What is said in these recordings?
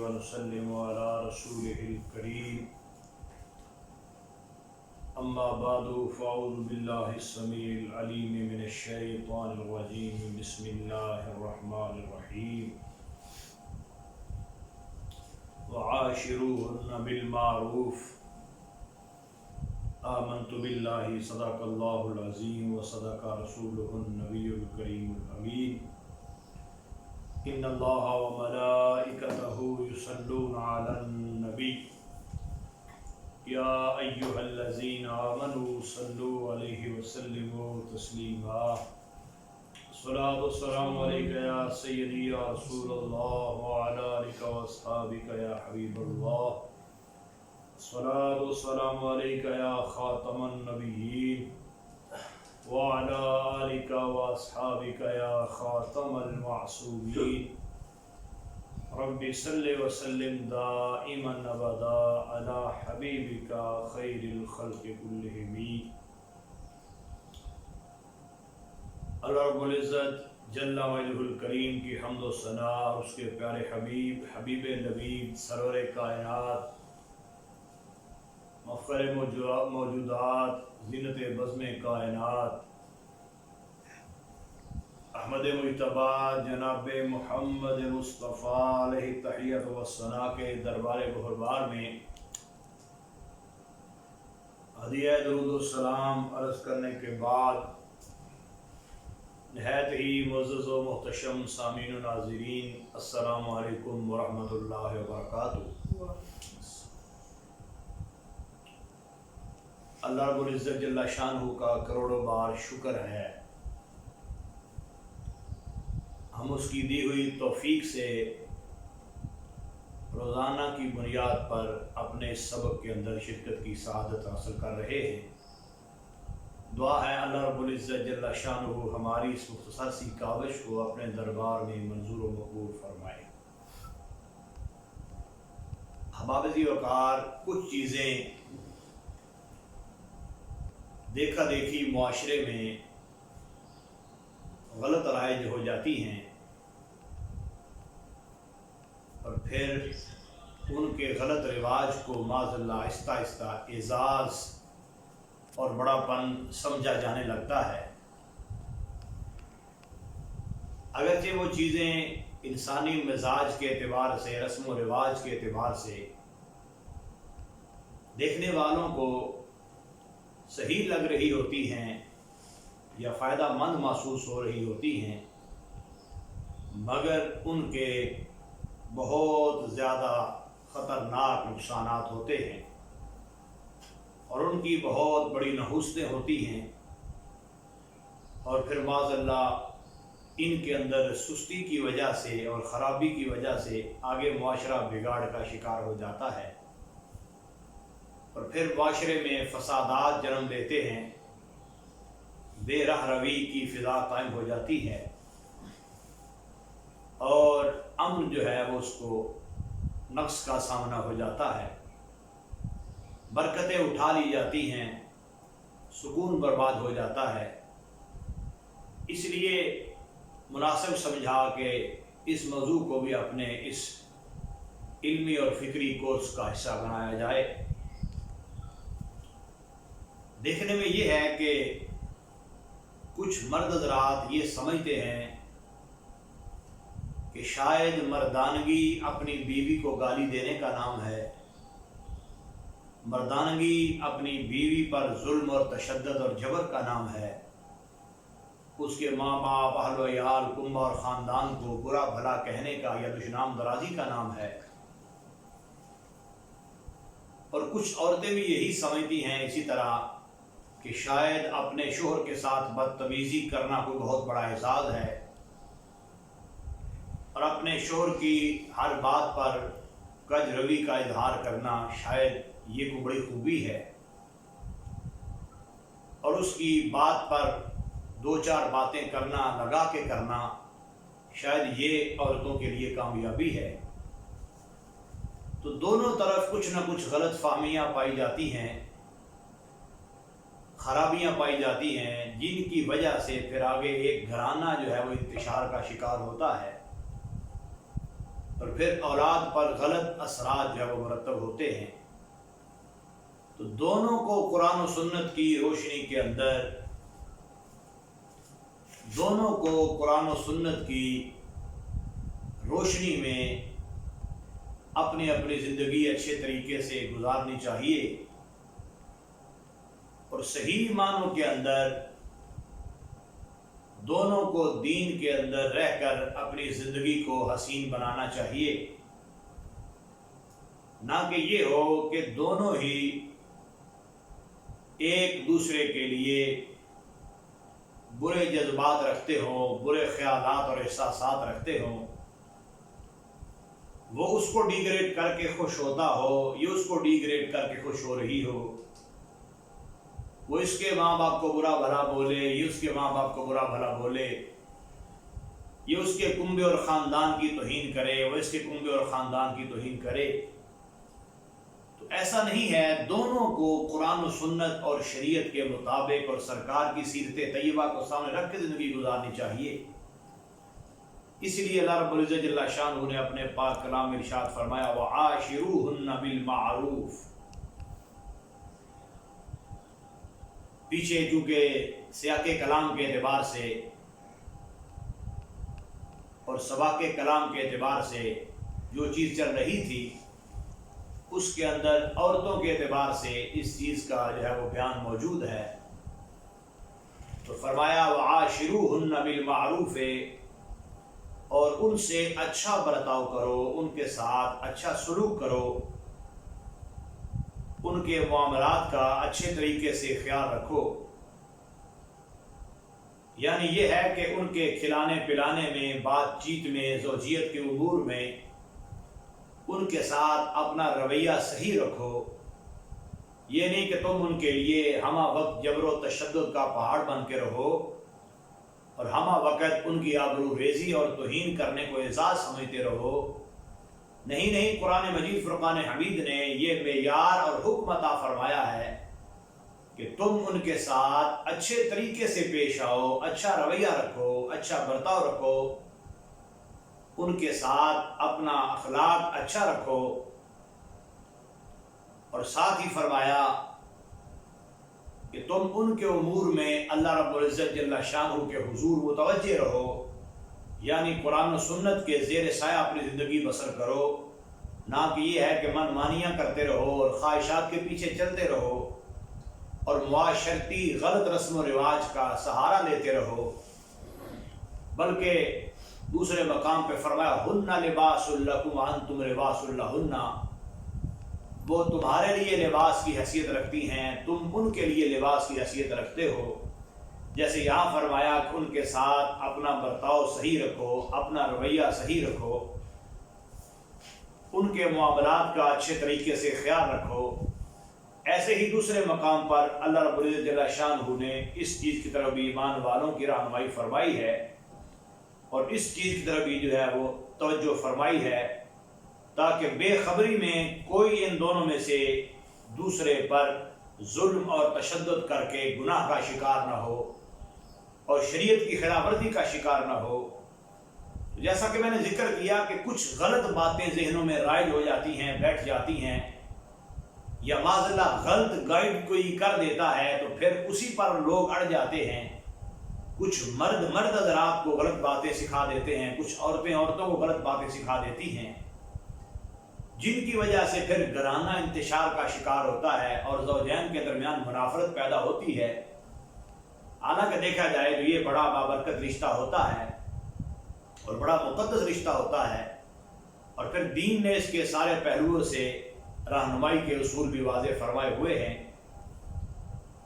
ونسلم على رسوله الكريم أما بعد فأعوذ بالله السميع العليم من الشيطان الرجيم بسم الله الرحمن الرحيم وعاشروهن بالمعروف آمنت بالله صدق الله العظيم وصدق رسوله النبي الكريم الأمين إن الله وملائكته يصلون على النبي يا أيها الذين آمنوا صلوا عليه وسلموا تسليما الصلاة والسلام عليك يا سيدي يا رسول الله وعلى آلك وأصحابك يا حبيب الله الصلاة والسلام عليك يا خاتم النبيين وعلى آلك وأصحابك يا خاتم المعصومين رب صل وسلم دائما ابدا على حبيبك خير الخلق كلهم. اللہ رب العزت جل وجلہ الکریم کی حمد و ثنا اور اس کے پیارے حبیب حبیب لبیب سرور کائنات مفخر موجودات زینت بزم کائنات احمد مجتبی جناب محمد مصطفیٰ علیہ تحیت و ثنا کے دربار بہربار میں ہدیہ درود و سلام عرض کرنے کے بعد نہایت ہی معزز و محتشم سامعین و ناظرین السلام علیکم ورحمۃ اللہ وبرکاتہ. اللہ رب العزت جل شانہ کا کروڑوں بار شکر ہے، ہم اس کی دی ہوئی توفیق سے روزانہ کی بنیاد پر اپنے اس سبق کے اندر شرکت کی سعادت حاصل کر رہے ہیں. دعا ہے اللہ رب العزت جل شانہ ہماری اس مختصر سی کاوش کو اپنے دربار میں منظور و مقبول فرمائے. احباب عزیز وقار، کچھ چیزیں دیکھا دیکھی معاشرے میں غلط رائج ہو جاتی ہیں اور پھر ان کے غلط رواج کو معاذ اللہ آہستہ آہستہ اعزاز اور بڑا پن سمجھا جانے لگتا ہے. اگرچہ وہ چیزیں انسانی مزاج کے اعتبار سے، رسم و رواج کے اعتبار سے دیکھنے والوں کو صحیح لگ رہی ہوتی ہیں یا فائدہ مند محسوس ہو رہی ہوتی ہیں، مگر ان کے بہت زیادہ خطرناک نقصانات ہوتے ہیں اور ان کی بہت بڑی نحوستیں ہوتی ہیں اور پھر معاذ اللہ ان کے اندر سستی کی وجہ سے اور خرابی کی وجہ سے آگے معاشرہ بگاڑ کا شکار ہو جاتا ہے اور پھر معاشرے میں فسادات جنم لیتے ہیں، بے رہ روی کی فضا قائم ہو جاتی ہے اور امن جو ہے وہ اس کو نقص کا سامنا ہو جاتا ہے. برکتیں اٹھا لی جاتی ہیں، سکون برباد ہو جاتا ہے. اس لیے مناسب سمجھا کہ اس موضوع کو بھی اپنے اس علمی اور فکری کورس کا حصہ بنایا جائے. دیکھنے میں یہ ہے کہ کچھ مرد حضرات یہ سمجھتے ہیں کہ شاید مردانگی اپنی بیوی کو گالی دینے کا نام ہے، مردانگی اپنی بیوی پر ظلم اور تشدد اور جبر کا نام ہے، اس کے ماں باپ اہل و عیال کنبہ اور خاندان کو برا بھلا کہنے کا یا دشنام درازی کا نام ہے. اور کچھ عورتیں بھی یہی سمجھتی ہیں اسی طرح کہ شاید اپنے شوہر کے ساتھ بدتمیزی کرنا کوئی بہت بڑا اعزاز ہے اور اپنے شوہر کی ہر بات پر کج روی کا اظہار کرنا شاید یہ کوئی بڑی خوبی ہے اور اس کی بات پر دو چار باتیں کرنا، لگا کے کرنا، شاید یہ عورتوں کے لیے کامیابی ہے. تو دونوں طرف کچھ نہ کچھ غلط فہمیاں پائی جاتی ہیں، خرابیاں پائی جاتی ہیں، جن کی وجہ سے پھر آگے ایک گھرانہ جو ہے وہ انتشار کا شکار ہوتا ہے اور پھر اولاد پر غلط اثرات جو ہے وہ مرتب ہوتے ہیں، تو دونوں کو قرآن و سنت کی روشنی کے اندر، دونوں کو قرآن و سنت کی روشنی میں اپنی اپنی زندگی اچھے طریقے سے گزارنی چاہیے، اور صحیح معنوں کے اندر دونوں کو دین کے اندر رہ کر اپنی زندگی کو حسین بنانا چاہیے، نہ کہ یہ ہو کہ دونوں ہی ایک دوسرے کے لیے برے جذبات رکھتے ہوں، برے خیالات اور احساسات رکھتے ہوں، وہ اس کو ڈیگریڈ کر کے خوش ہوتا ہو، یہ اس کو ڈیگریڈ کر کے خوش ہو رہی ہو، وہ اس کے ماں باپ کو برا بھلا بولے، یہ اس کے ماں باپ کو برا بھلا بولے، یہ اس کے کنبے اور خاندان کی توہین کرے، وہ اس کے کنبے اور خاندان کی توہین کرے۔ تو ایسا نہیں ہے، دونوں کو قرآن و سنت اور شریعت کے مطابق اور سرکار کی سیرت طیبہ کو سامنے رکھ کے زندگی گزارنی چاہیے۔ اس لیے اللہ رب العزت جل شانہ نے اپنے پاک کلام میں ارشاد فرمایا وَعَاشِرُوهُنَّ بِالْمَعْرُوفِ۔ پیچھے چونکہ سیاق کلام کے اعتبار سے اور سباق کلام کے اعتبار سے جو چیز چل رہی تھی، اس کے اندر عورتوں کے اعتبار سے اس چیز کا جو ہے وہ بیان موجود ہے، تو فرمایا وَعَاشِرُوهُنَّ بِالْمَعْرُوفِ، اور ان سے اچھا برتاؤ کرو، ان کے ساتھ اچھا سلوک کرو، ان کے معاملات کا اچھے طریقے سے خیال رکھو۔ یعنی یہ ہے کہ ان کے کھلانے پلانے میں، بات چیت میں، زوجیت کے امور میں ان کے ساتھ اپنا رویہ صحیح رکھو۔ یہ نہیں کہ تم ان کے لیے ہمہ وقت جبر و تشدد کا پہاڑ بن کے رہو اور ہمہ وقت ان کی آبرو ریزی اور توہین کرنے کو اعزاز سمجھتے رہو۔ نہیں، قرآن مجید فرقان حمید نے یہ معیار اور حکم عطا فرمایا ہے کہ تم ان کے ساتھ اچھے طریقے سے پیش آؤ، اچھا رویہ رکھو، اچھا برتاؤ رکھو، ان کے ساتھ اپنا اخلاق اچھا رکھو، اور ساتھ ہی فرمایا کہ تم ان کے امور میں اللہ رب العزت جل شانہ کے حضور متوجہ رہو، یعنی قرآن و سنت کے زیر سایہ اپنی زندگی بسر کرو، نہ کہ یہ ہے کہ من مانیاں کرتے رہو اور خواہشات کے پیچھے چلتے رہو اور معاشرتی غلط رسم و رواج کا سہارا لیتے رہو، بلکہ دوسرے مقام پہ فرمایا ہن لباس لکم وانتم لباس لہن، وہ تمہارے لیے لباس کی حیثیت رکھتی ہیں، تم ان کے لیے لباس کی حیثیت رکھتے ہو۔ جیسے یہاں فرمایا کہ ان کے ساتھ اپنا برتاؤ صحیح رکھو، اپنا رویہ صحیح رکھو، ان کے معاملات کا اچھے طریقے سے خیال رکھو، ایسے ہی دوسرے مقام پر اللہ رب العزت جل شانہ نے اس چیز کی طرف بھی ایمان والوں کی رہنمائی فرمائی ہے، اور اس چیز کی طرف بھی جو ہے وہ توجہ فرمائی ہے، تاکہ بے خبری میں کوئی ان دونوں میں سے دوسرے پر ظلم اور تشدد کر کے گناہ کا شکار نہ ہو اور شریعت کی خلاف ورزی کا شکار نہ ہو۔ جیسا کہ میں نے ذکر کیا کہ کچھ غلط باتیں ذہنوں میں رائج ہو جاتی ہیں، بیٹھ جاتی ہیں، یا معاذ اللہ غلط گائیڈ کوئی کر دیتا ہے تو پھر اسی پر لوگ اڑ جاتے ہیں۔ کچھ مرد حضرات کو غلط باتیں سکھا دیتے ہیں، کچھ عورتوں کو غلط باتیں سکھا دیتی ہیں، جن کی وجہ سے پھر گھرانہ انتشار کا شکار ہوتا ہے اور زوجین کے درمیان منافرت پیدا ہوتی ہے۔ حالانکہ دیکھا جائے تو یہ بڑا بابرکت رشتہ ہوتا ہے اور بڑا مقدس رشتہ ہوتا ہے، اور پھر دین نے اس کے سارے پہلوؤں سے رہنمائی کے اصول بھی واضح فرمائے ہوئے ہیں۔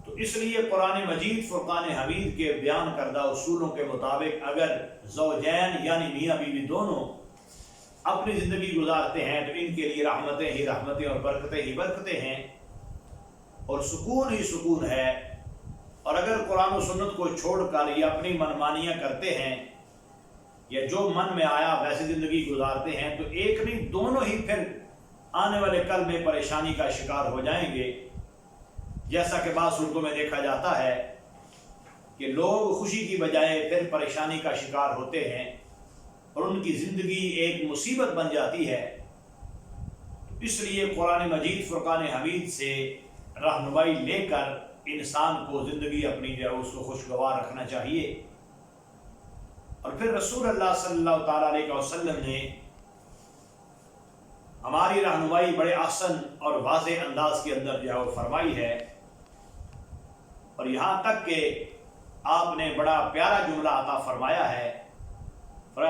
تو اس لیے قرآن مجید فرقان حمید کے بیان کردہ اصولوں کے مطابق اگر زوجین یعنی میاں بیوی دونوں اپنی زندگی گزارتے ہیں تو ان کے لیے رحمتیں ہی رحمتیں اور برکتیں ہی برکتیں ہیں اور سکون ہی سکون ہے۔ اور اگر قرآن و سنت کو چھوڑ کر یہ اپنی منمانیاں کرتے ہیں یا جو من میں آیا ویسے زندگی گزارتے ہیں تو ایک نہیں دونوں ہی پھر آنے والے کل میں پریشانی کا شکار ہو جائیں گے۔ جیسا کہ بعض صورتوں میں دیکھا جاتا ہے کہ لوگ خوشی کی بجائے پھر پریشانی کا شکار ہوتے ہیں، اور ان کی زندگی ایک مصیبت بن جاتی ہے۔ اس لیے قرآن مجید فرقان حمید سے رہنمائی لے کر انسان کو زندگی اپنی جو ہے اس کو خوشگوار رکھنا چاہیے۔ اور پھر رسول اللہ صلی اللہ تعالیٰ علیہ وسلم نے ہماری رہنمائی بڑے آسان اور واضح انداز کے اندر جو ہے وہ فرمائی ہے، اور یہاں تک کہ آپ نے بڑا پیارا جملہ عطا فرمایا ہے،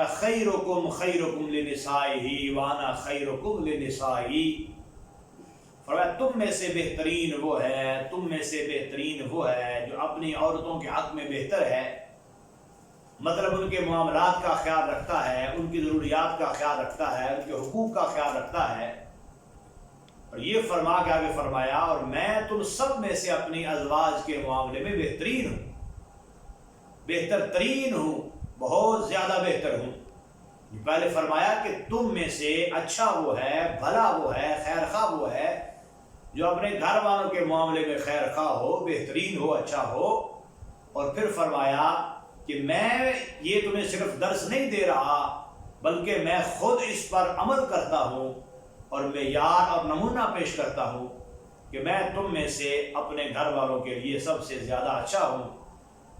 خیرکم خیرکم لنسائہ وانا خیرکم لنسائی، فرمایا تم میں سے بہترین وہ ہے، تم میں سے بہترین وہ ہے جو اپنی عورتوں کے حق میں بہتر ہے، مطلب ان کے معاملات کا خیال رکھتا ہے، ان کی ضروریات کا خیال رکھتا ہے، ان کے حقوق کا خیال رکھتا ہے۔ اور یہ فرما کے آگے فرمایا اور میں تم سب میں سے اپنی ازواج کے معاملے میں بہترین ہوں، بہتر ترین ہوں، بہت زیادہ بہتر ہوں۔ پہلے فرمایا کہ تم میں سے اچھا وہ ہے، بھلا وہ ہے، خیر خواہ وہ ہے جو اپنے گھر والوں کے معاملے میں خیر خواہ ہو، بہترین ہو، اچھا ہو۔ اور پھر فرمایا کہ میں یہ تمہیں صرف درس نہیں دے رہا بلکہ میں خود اس پر عمل کرتا ہوں اور معیار اور نمونہ پیش کرتا ہوں کہ میں تم میں سے اپنے گھر والوں کے لیے سب سے زیادہ اچھا ہوں،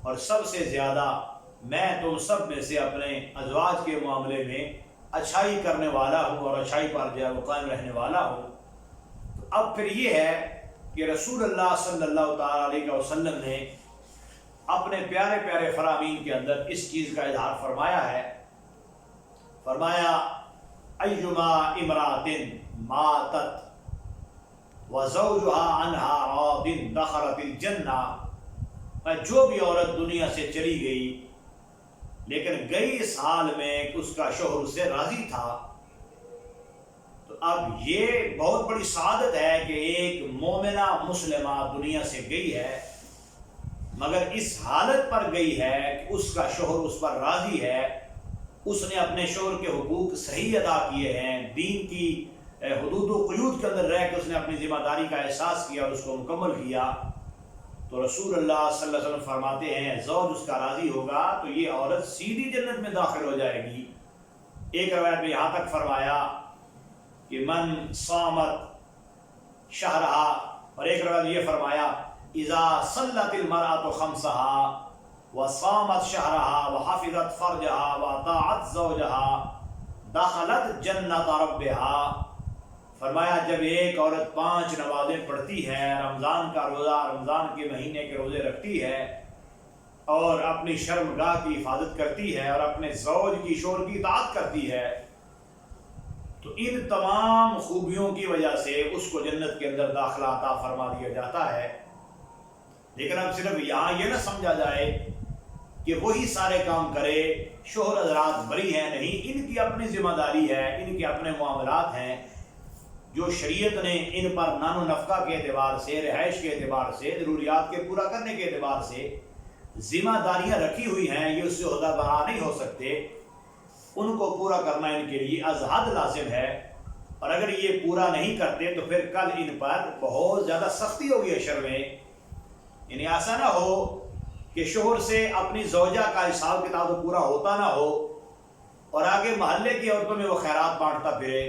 اور سب سے زیادہ میں تم سب میں سے اپنے ازواج کے معاملے میں اچھائی کرنے والا ہوں اور اچھائی پر جو ہے وہ قائم رہنے والا ہوں۔ تو اب پھر یہ ہے کہ رسول اللہ صلی اللہ تعالیٰ علیہ وسلم نے اپنے پیارے پیارے فرامین کے اندر اس چیز کا اظہار فرمایا ہے۔ فرمایا ایما امرأۃ ماتت وزوجها عنها راض دخلت الجنہ، جو بھی عورت دنیا سے چلی گئی لیکن گئی اس حال میں کہ اس کا شوہر اس سے راضی تھا، تو اب یہ بہت بڑی سعادت ہے کہ ایک مومنہ مسلمہ دنیا سے گئی ہے مگر اس حالت پر گئی ہے کہ اس کا شوہر اس پر راضی ہے، اس نے اپنے شوہر کے حقوق صحیح ادا کیے ہیں، دین کی حدود و قیود کے اندر رہ کے اس نے اپنی ذمہ داری کا احساس کیا اور اس کو مکمل کیا۔ تو رسول اللہ صلی اللہ علیہ وسلم فرماتے ہیں زوج اس کا راضی ہوگا تو یہ عورت سیدھی جنت میں داخل ہو جائے گی۔ ایک روایت میں یہاں تک فرمایا کہ من صامت شہرہا، اور ایک روایت یہ فرمایا اذا صلت المرأة خمسہا وصامت شہرہا وحفظت فرجہا واطاعت زوجہا دخلت جنت ربہا۔ فرمایا جب ایک عورت 5 نمازیں پڑھتی ہے، رمضان کا روزہ، رمضان کے مہینے کے روزے رکھتی ہے اور اپنی شرمگاہ کی حفاظت کرتی ہے اور اپنے زوج کی شوہر کی اطاعت کرتی ہے، تو ان تمام خوبیوں کی وجہ سے اس کو جنت کے اندر داخلہ عطا فرما دیا جاتا ہے۔ لیکن اب صرف یہاں یہ نہ سمجھا جائے کہ وہی سارے کام کرے، شوہر حضرات بری ہیں، نہیں، ان کی اپنی ذمہ داری ہے، ان کے اپنے معاملات ہیں جو شریعت نے ان پر نان و نفقہ کے اعتبار سے، رہائش کے اعتبار سے، ضروریات کے پورا کرنے کے اعتبار سے ذمہ داریاں رکھی ہوئی ہیں، یہ اس سے عہدہ برا نہیں ہو سکتے، ان کو پورا کرنا ان کے لیے از حد لازم ہے۔ اور اگر یہ پورا نہیں کرتے تو پھر کل ان پر بہت زیادہ سختی ہوگی حشر میں۔ یعنی ایسا نہ ہو کہ شوہر سے اپنی زوجہ کا حساب کتاب پورا ہوتا نہ ہو اور آگے محلے کی عورتوں میں وہ خیرات بانٹتا پھرے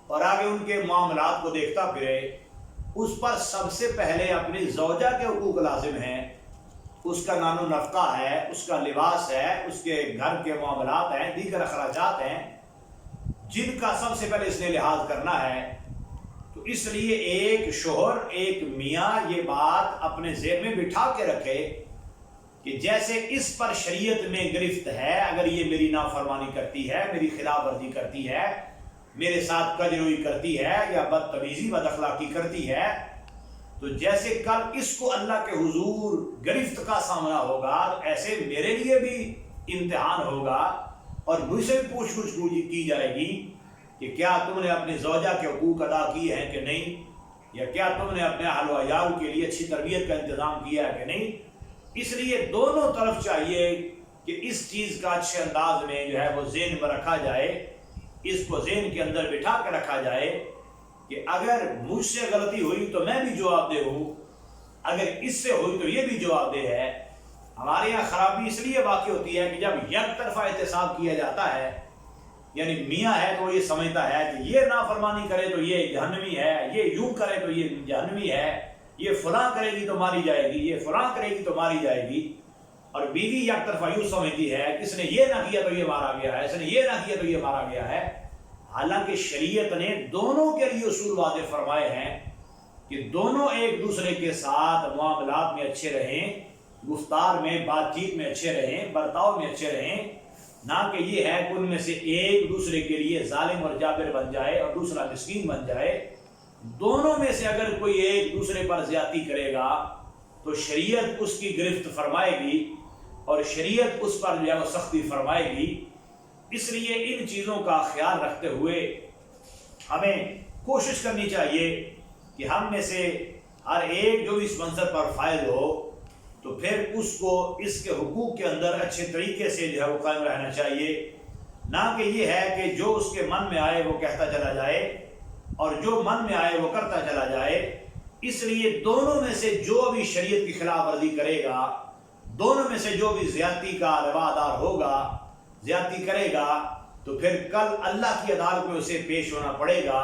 اور آگے ان کے معاملات کو دیکھتا پھرے۔ اس پر سب سے پہلے اپنی زوجہ کے حقوق لازم ہیں، اس کا نان و نفقہ ہے، اس کا لباس ہے، اس کے گھر کے معاملات ہیں، دیگر اخراجات ہیں جن کا سب سے پہلے اس نے لحاظ کرنا ہے۔ تو اس لیے ایک شوہر، ایک میاں یہ بات اپنے ذہن میں بٹھا کے رکھے کہ جیسے اس پر شریعت میں گرفت ہے، اگر یہ میری نافرمانی کرتی ہے، میری خلاف ورزی کرتی ہے، میرے ساتھ کجروئی کرتی ہے یا بدتمیزی بد اخلاقی کرتی ہے، تو جیسے کل اس کو اللہ کے حضور گرفت کا سامنا ہوگا، ایسے میرے لیے بھی امتحان ہوگا اور مجھ سے بھی پوچھ گچھ کی جائے گی کہ کیا تم نے اپنی زوجہ کے حقوق ادا کیے ہیں کہ نہیں، یا کیا تم نے اپنے اہل و عیال کے لیے اچھی تربیت کا انتظام کیا ہے کہ نہیں۔ اس لیے دونوں طرف چاہیے کہ اس چیز کا اچھے انداز میں جو ہے وہ ذہن میں رکھا جائے، اس کو ذہن کے اندر بٹھا کے رکھا جائے کہ اگر مجھ سے غلطی ہوئی تو میں بھی جواب دہ ہوں، اگر اس سے ہوئی تو یہ بھی جواب دہ ہے۔ ہمارے یہاں خرابی اس لیے واقع ہوتی ہے کہ جب یک طرفہ احتساب کیا جاتا ہے یعنی میاں ہے تو یہ سمجھتا ہے کہ یہ نافرمانی کرے تو یہ جہنمی ہے، یہ یوں کرے تو یہ جہنمی ہے، یہ فلاں کرے گی تو ماری جائے گی، یہ فلاں کرے گی تو ماری جائے گی. اور بیوی یک طرفہ یوں سمجھتی ہے کہ اس نے یہ نہ کیا تو یہ مارا گیا ہے، اس نے یہ نہ کیا تو یہ مارا گیا ہے. حالانکہ شریعت نے دونوں کے لیے اصول واضح فرمائے ہیں کہ دونوں ایک دوسرے کے ساتھ معاملات میں اچھے رہیں، گفتار میں، بات چیت میں اچھے رہیں، برتاؤ میں اچھے رہیں، نہ کہ یہ ہے کہ ان میں سے ایک دوسرے کے لیے ظالم اور جابر بن جائے اور دوسرا مسکین بن جائے. دونوں میں سے اگر کوئی ایک دوسرے پر زیادتی کرے گا تو شریعت اس کی گرفت فرمائے گی اور شریعت اس پر جو ہے وہ سختی فرمائے گی. اس لیے ان چیزوں کا خیال رکھتے ہوئے ہمیں کوشش کرنی چاہیے کہ ہم میں سے ہر ایک جو اس منظر پر فائز ہو تو پھر اس کو اس کے حقوق کے اندر اچھے طریقے سے جو ہے وہ قائم رہنا چاہیے، نہ کہ یہ ہے کہ جو اس کے من میں آئے وہ کہتا چلا جائے اور جو من میں آئے وہ کرتا چلا جائے. اس لیے دونوں میں سے جو بھی شریعت کی خلاف ورزی کرے گا، دونوں میں سے جو بھی زیادتی کا روادار ہوگا، زیادتی کرے گا، تو پھر کل اللہ کی عدالت میں اسے پیش ہونا پڑے گا،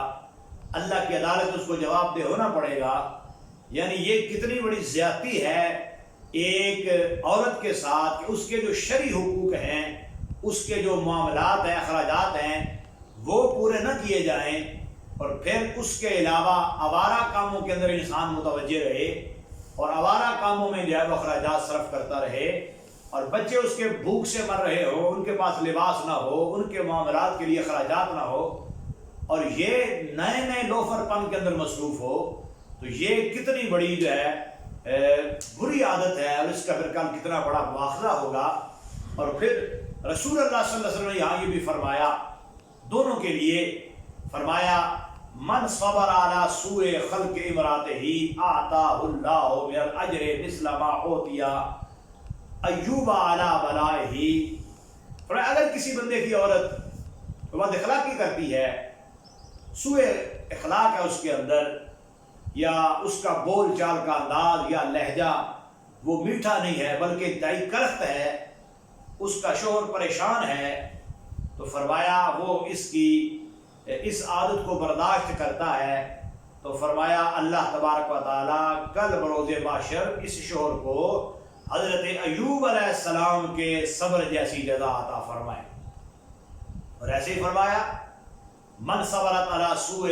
اللہ کی عدالت اس کو جواب دہ ہونا پڑے گا. یعنی یہ کتنی بڑی زیادتی ہے ایک عورت کے ساتھ کہ اس کے جو شرعی حقوق ہیں، اس کے جو معاملات ہیں، اخراجات ہیں، وہ پورے نہ کیے جائیں اور پھر اس کے علاوہ آوارہ کاموں کے اندر انسان متوجہ رہے اور آوارہ کاموں میں جو ہے وہ اخراجات صرف کرتا رہے اور بچے اس کے بھوک سے مر رہے ہو، ان کے پاس لباس نہ ہو، ان کے معاملات کے لیے اخراجات نہ ہو اور یہ نئے نئے لوفر پن کے اندر مصروف ہو. تو یہ کتنی بڑی جو ہے بری عادت ہے اور اس کا پھر کل کتنا بڑا مواخذہ ہوگا. اور پھر رسول اللہ صلی اللہ علیہ وسلم نے یہاں یہ بھی فرمایا دونوں کے لیے، فرمایا من صبر علی سوء خلق امرأتہ اعطاہ اللہ من الاجر مثل ما اعطی ایوب علی بلائہ. فرمایا اگر کسی بندے کی عورت بد اخلاقی کرتی ہے، سوء اخلاق ہے اس کے اندر، یا اس کا بول چال کا انداز یا لہجہ وہ میٹھا نہیں ہے بلکہ دائی کرخت ہے، اس کا شوہر پریشان ہے، تو فرمایا وہ اس عادت کو برداشت کرتا ہے، تو فرمایا اللہ تبارک و تعالی کل بروز محشر اس شوہر کو حضرت ایوب علیہ السلام کے صبر جیسی جزا عطا فرمائے. اور ایسے ہی فرمایا من صبرت علی سوء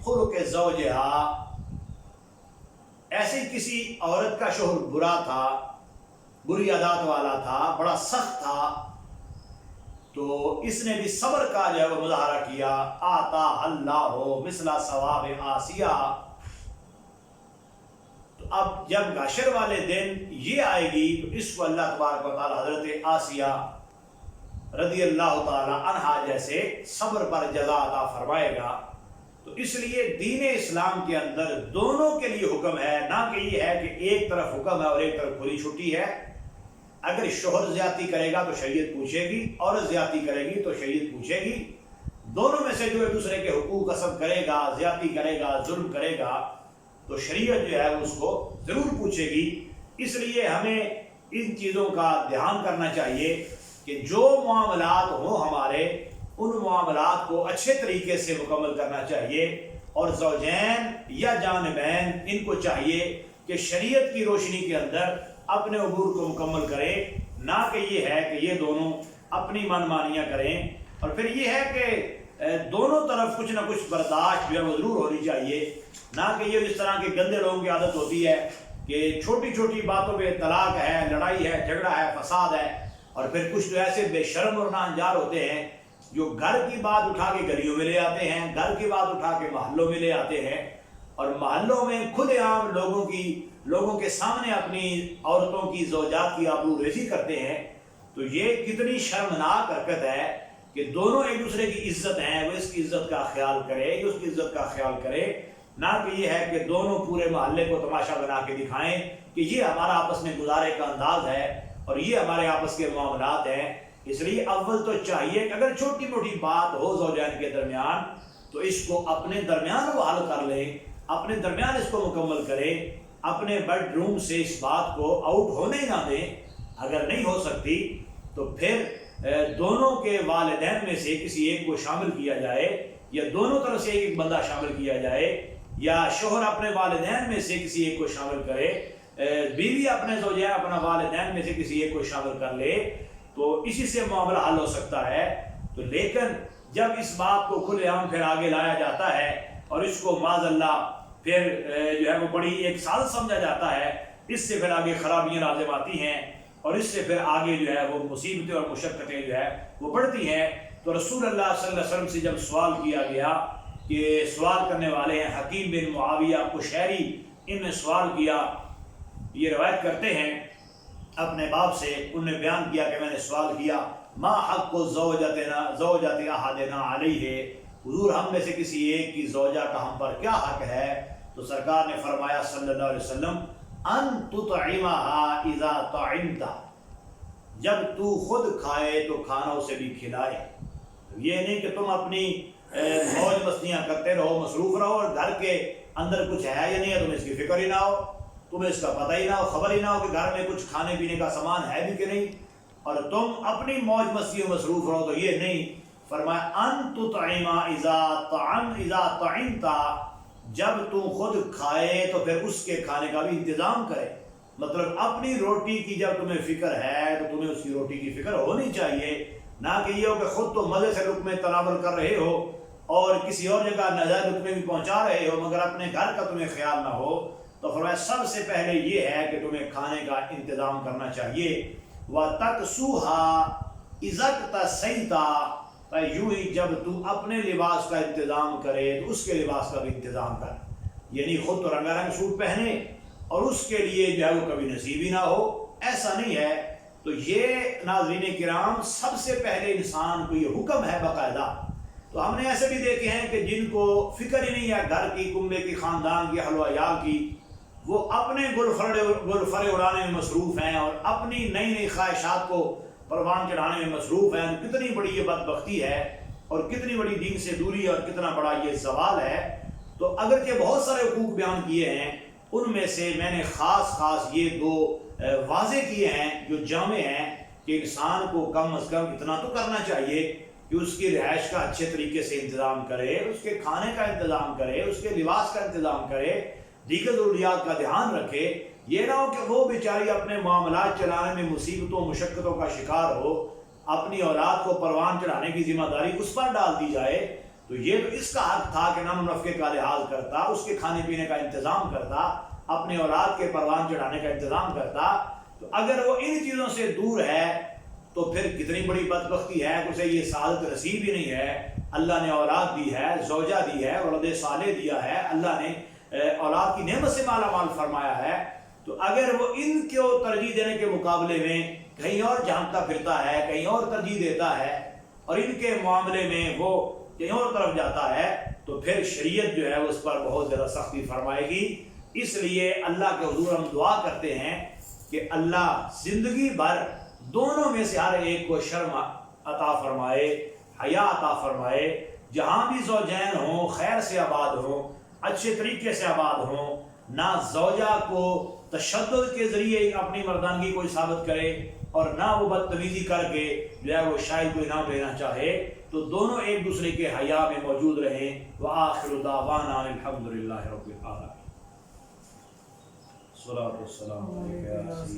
خلق زوجہا، ایسی کسی عورت کا شوہر برا تھا، بری عادات والا تھا، بڑا سخت تھا، تو اس نے بھی صبر کا جو ہے وہ مظاہرہ کیا، آتا اللہ مثل ثواب آسیہ. تو اب جب حشر والے دن یہ آئے گی تو اس کو اللہ تبارک و تعالی حضرت آسیہ رضی اللہ تعالی عنہا جیسے صبر پر جزا عطا فرمائے گا. تو اس لیے دین اسلام کے اندر دونوں کے لیے حکم ہے، نہ کہ یہ ہے کہ ایک طرف حکم ہے اور ایک طرف کھلی چھٹی ہے. اگر شوہر زیادتی کرے گا تو شریعت پوچھے گی، عورت زیادتی کرے گی تو شریعت پوچھے گی. دونوں میں سے جو ایک دوسرے کے حقوق غصب کرے گا، زیادتی کرے گا، ظلم کرے گا، تو شریعت جو ہے اس کو ضرور پوچھے گی. اس لیے ہمیں ان چیزوں کا دھیان کرنا چاہیے کہ جو معاملات ہوں ہمارے، ان معاملات کو اچھے طریقے سے مکمل کرنا چاہیے اور زوجین یا جانبین ان کو چاہیے کہ شریعت کی روشنی کے اندر اپنے امور کو مکمل کریں، نہ کہ یہ ہے کہ یہ دونوں اپنی من مانیاں کریں. اور پھر یہ ہے کہ دونوں طرف کچھ نہ کچھ برداشت جو ہے وہ ضرور ہونی چاہیے، نہ کہ یہ اس طرح کے گندے لوگوں کی عادت ہوتی ہے کہ چھوٹی چھوٹی باتوں پہ طلاق ہے، لڑائی ہے، جھگڑا ہے، فساد ہے. اور پھر کچھ تو ایسے بے شرم اور ناہنجار ہوتے ہیں جو گھر کی بات اٹھا کے گلیوں میں لے آتے ہیں، گھر کی بات اٹھا کے محلوں میں لے آتے ہیں اور محلوں میں کھلے عام لوگوں کے سامنے اپنی عورتوں کی زوجات کی آبرو ریزی کرتے ہیں. تو یہ کتنی شرمناک حرکت ہے کہ دونوں ایک دوسرے کی عزت ہیں، وہ اس کی عزت کا خیال کرے، یہ اس کی عزت کا خیال کرے، نہ کہ یہ ہے کہ دونوں پورے محلے کو تماشا بنا کے دکھائیں کہ یہ ہمارا آپس میں گزارے کا انداز ہے اور یہ ہمارے آپس کے معاملات ہیں. اس لیے اول تو چاہیے کہ اگر چھوٹی موٹی بات ہو زوجین کے درمیان تو اس کو اپنے درمیان وہ حل کر لیں، اپنے درمیان اس کو مکمل کریں، اپنے بیڈ روم سے اس بات کو آؤٹ ہونے نہ دیں. اگر نہیں ہو سکتی تو پھر دونوں کے والدین میں سے کسی ایک کو شامل کیا جائے، یا دونوں طرف سے ایک بندہ شامل کیا جائے، یا شوہر اپنے والدین میں سے کسی ایک کو شامل کرے، بیوی اپنے زوجین اپنا والدین میں سے کسی ایک کو شامل کر لے، تو اسی سے معاملہ حل ہو سکتا ہے۔ تو لیکن جب اس بات کو کھلے عام پھر آگے لایا جاتا ہے اور اس کو معاذ اللہ پھر جو ہے وہ بڑی ایک سازش سمجھا جاتا ہے، اس سے پھر آگے خرابیاں لازم آتی ہیں، اور اس سے پھر آگے جو ہے وہ مصیبتیں اور مشقتیں جو ہے وہ بڑھتی ہیں۔ تو رسول اللہ صلی اللہ علیہ وسلم سے جب سوال کیا گیا، کہ سوال کرنے والے ہیں حکیم بن معاویہ قشیری، ان نے سوال کیا، یہ روایت کرتے ہیں اپنے باپ سے، انہوں نے بیان کیا کہ میں نے سوال کیا، ما حق زوجت احدنا علیہ، حضور ہم میں سے کسی ایک کی زوجہ کا ہم پر کیا حق ہے؟ تو سرکار نے فرمایا صلی اللہ علیہ وسلم، ان تطعمها اذا طعمت، جب تو خود کھائے تو کھانا اسے بھی کھلائے۔ یہ نہیں کہ تم اپنی موج مستیاں کرتے رہو، مصروف رہو، اور گھر کے اندر کچھ ہے یا نہیں ہے تمہیں اس کی فکر ہی نہ ہو، تمہیں اس کا پتہ ہی نہ ہو، خبر ہی نہ ہو کہ گھر میں کچھ کھانے پینے کا سامان ہے بھی کہ نہیں، اور تم اپنی موج مستیوں میں مصروف رہو۔ تو یہ نہیں، فرمایا ان تطعم اذا طعمت، جب تم خود کھائے تو پھر اس کے کھانے کا بھی انتظام کرے۔ مطلب اپنی روٹی کی جب تمہیں فکر ہے تو تمہیں اس کی روٹی کی فکر ہونی چاہیے، نہ کہ یہ ہو کہ خود تو مزے سے لقمے تناول کر رہے ہو اور کسی اور جگہ ناجائز لقمے بھی پہنچا رہے ہو، مگر اپنے گھر کا تمہیں خیال نہ ہو۔ تو فرمایا سب سے پہلے یہ ہے کہ تمہیں کھانے کا انتظام کرنا چاہیے۔ وَتَكْسُوهَا إِذَا اكْتَسَيْتَ، یوں ہی جب تو اپنے لباس کا انتظام کرے تو اس کے لباس کا بھی انتظام کر، یعنی خود تو رنگا رنگ سوٹ پہنے اور اس کے لیے جو ہے وہ کبھی نصیب ہی نہ ہو، ایسا نہیں ہے۔ تو یہ ناظرین کرام سب سے پہلے انسان کو یہ حکم ہے باقاعدہ۔ تو ہم نے ایسے بھی دیکھے ہیں کہ جن کو فکر ہی نہیں ہے گھر کی، کنبے کی، خاندان کی، اہل و عیال کی، وہ اپنے گل فرے اڑانے میں مصروف ہیں اور اپنی نئی نئی خواہشات کو پروان چڑھانے میں مصروف ہیں۔ کتنی بڑی یہ بدبختی ہے اور کتنی بڑی دین سے دوری اور کتنا بڑا یہ زوال ہے۔ تو اگرچہ بہت سارے حقوق بیان کیے ہیں، ان میں سے میں نے خاص یہ دو واضح کیے ہیں جو جامع ہیں، کہ انسان کو کم از کم اتنا تو کرنا چاہیے کہ اس کی رہائش کا اچھے طریقے سے انتظام کرے، اس کے کھانے کا انتظام کرے، اس کے لباس کا انتظام کرے، دیگر ضروریات کا دھیان رکھے۔ یہ نہ ہو کہ وہ بیچاری اپنے معاملات چلانے میں مصیبتوں مشقتوں کا شکار ہو، اپنی اولاد کو پروان چڑھانے کی ذمہ داری اس پر ڈال دی جائے۔ تو یہ تو اس کا حق تھا کہ نم و نفقے کا لحاظ کرتا، اس کے کھانے پینے کا انتظام کرتا، اپنے اولاد کے پروان چڑھانے کا انتظام کرتا۔ تو اگر وہ ان چیزوں سے دور ہے تو پھر کتنی بڑی بدبختی ہے، اسے یہ سعادت نصیب ہی نہیں ہے۔ اللہ نے اولاد دی ہے، زوجہ دی ہے، ولد صالح دیا ہے، اللہ نے اولاد کی نعمت سے مالا مال فرمایا ہے۔ تو اگر وہ ان کو ترجیح دینے کے مقابلے میں کہیں اور جھانکتا پھرتا ہے، کہیں اور ترجیح دیتا ہے، اور ان کے معاملے میں وہ کہیں اور طرف جاتا ہے، تو پھر شریعت جو ہے اس پر بہت زیادہ سختی فرمائے گی۔ اس لیے اللہ کے حضور ہم دعا کرتے ہیں کہ اللہ زندگی بھر دونوں میں سے ہر ایک کو شرم عطا فرمائے، حیا عطا فرمائے، جہاں بھی زوجین ہوں خیر سے آباد ہوں، اچھے طریقے سے آباد ہوں، نہ زوجہ کو تشدد کے ذریعے اپنی مردانگی کو ثابت کرے اور نہ وہ بدتمیزی کر کے جو ہے وہ شاید کو انعام لینا چاہے، تو دونوں ایک دوسرے کے حیا میں موجود رہیں۔ وآخر دعوانا الحمد للہ رب العالمین۔ الصلاۃ والسلام علیکم۔